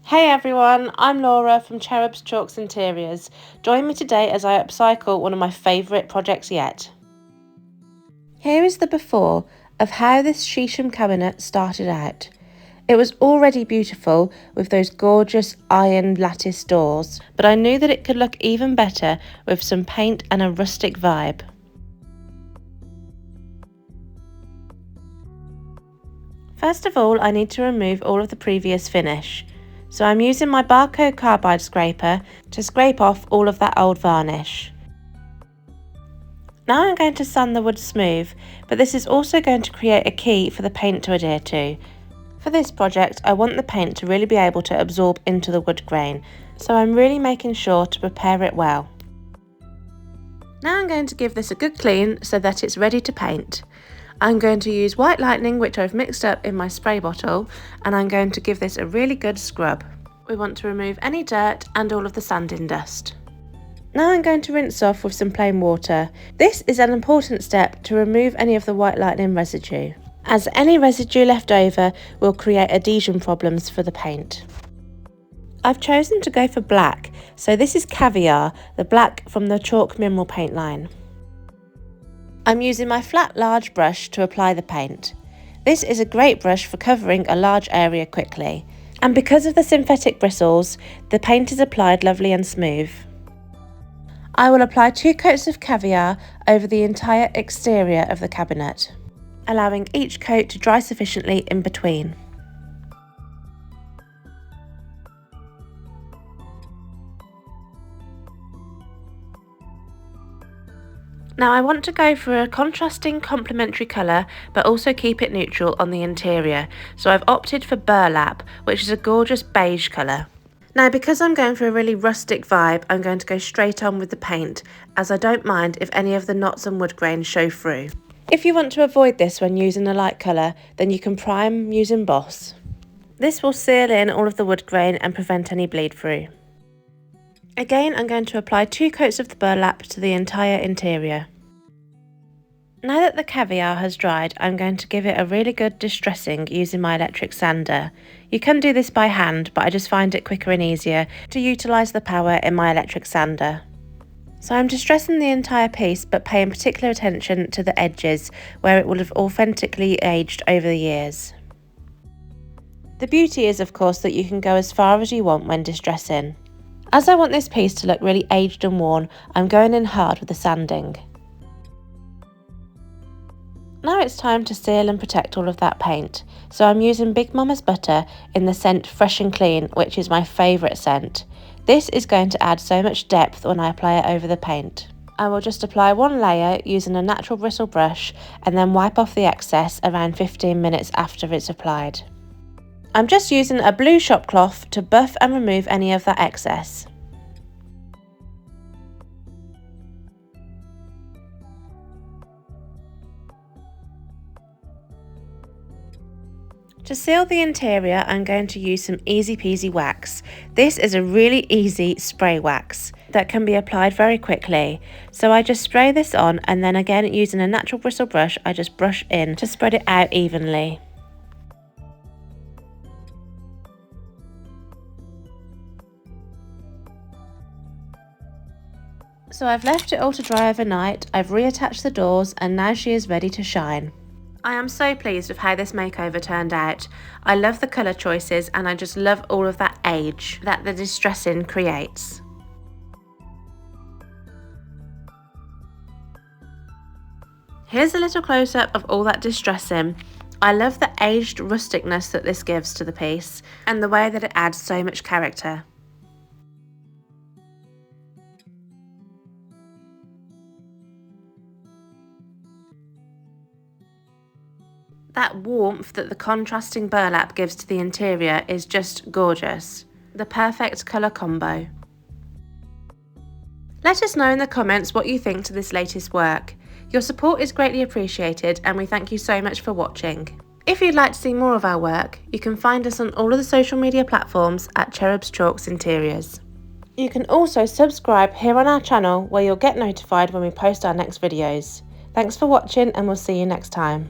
Hey everyone, I'm Laura from Cherubs Chalks Interiors. Join me today as I upcycle one of my favourite projects yet. Here is the before of how this Sheesham cabinet started out. It was already beautiful with those gorgeous iron lattice doors, but I knew that it could look even better with some paint and a rustic vibe. First of all, I need to remove all of the previous finish. So I'm using my barcode carbide scraper to scrape off all of that old varnish. Now I'm going to sand the wood smooth, but this is also going to create a key for the paint to adhere to. For this project, I want the paint to really be able to absorb into the wood grain, so I'm really making sure to prepare it well. Now I'm going to give this a good clean so that it's ready to paint. I'm going to use White Lightning, which I've mixed up in my spray bottle, and I'm going to give this a really good scrub. We want to remove any dirt and all of the sanding dust. Now I'm going to rinse off with some plain water. This is an important step to remove any of the White Lightning residue, as any residue left over will create adhesion problems for the paint. I've chosen to go for black, so this is Caviar, the black from the Chalk Mineral Paint line. I'm using my flat large brush to apply the paint. This is a great brush for covering a large area quickly, and because of the synthetic bristles, the paint is applied lovely and smooth. I will apply 2 coats of Caviar over the entire exterior of the cabinet, allowing each coat to dry sufficiently in between. Now I want to go for a contrasting complementary colour but also keep it neutral on the interior, so I've opted for Burlap, which is a gorgeous beige colour. Now because I'm going for a really rustic vibe, I'm going to go straight on with the paint, as I don't mind if any of the knots and wood grain show through. If you want to avoid this when using a light colour, then you can prime using Boss. This will seal in all of the wood grain and prevent any bleed through. Again, I'm going to apply 2 coats of the Burlap to the entire interior. Now that the Caviar has dried, I'm going to give it a really good distressing using my electric sander. You can do this by hand, but I just find it quicker and easier to utilise the power in my electric sander. So I'm distressing the entire piece, but paying particular attention to the edges where it will have authentically aged over the years. The beauty is, of course, that you can go as far as you want when distressing. As I want this piece to look really aged and worn, I'm going in hard with the sanding. Now it's time to seal and protect all of that paint, so I'm using Big Mama's Butter in the scent Fresh and Clean, which is my favourite scent. This is going to add so much depth when I apply it over the paint. I will just apply 1 layer using a natural bristle brush and then wipe off the excess around 15 minutes after it's applied. I'm just using a blue shop cloth to buff and remove any of that excess. To seal the interior, I'm going to use some easy peasy wax. This is a really easy spray wax that can be applied very quickly. So I just spray this on, and then again using a natural bristle brush, I just brush in to spread it out evenly. So I've left it all to dry overnight, I've reattached the doors, and now she is ready to shine. I am so pleased with how this makeover turned out. I love the colour choices, and I just love all of that age that the distressing creates. Here's a little close-up of all that distressing. I love the aged rusticness that this gives to the piece, and the way that it adds so much character. That warmth that the contrasting burlap gives to the interior is just gorgeous. The perfect colour combo. Let us know in the comments what you think to this latest work. Your support is greatly appreciated, and we thank you so much for watching. If you'd like to see more of our work, you can find us on all of the social media platforms at Cherubs Chalks Interiors. You can also subscribe here on our channel, where you'll get notified when we post our next videos. Thanks for watching, and we'll see you next time.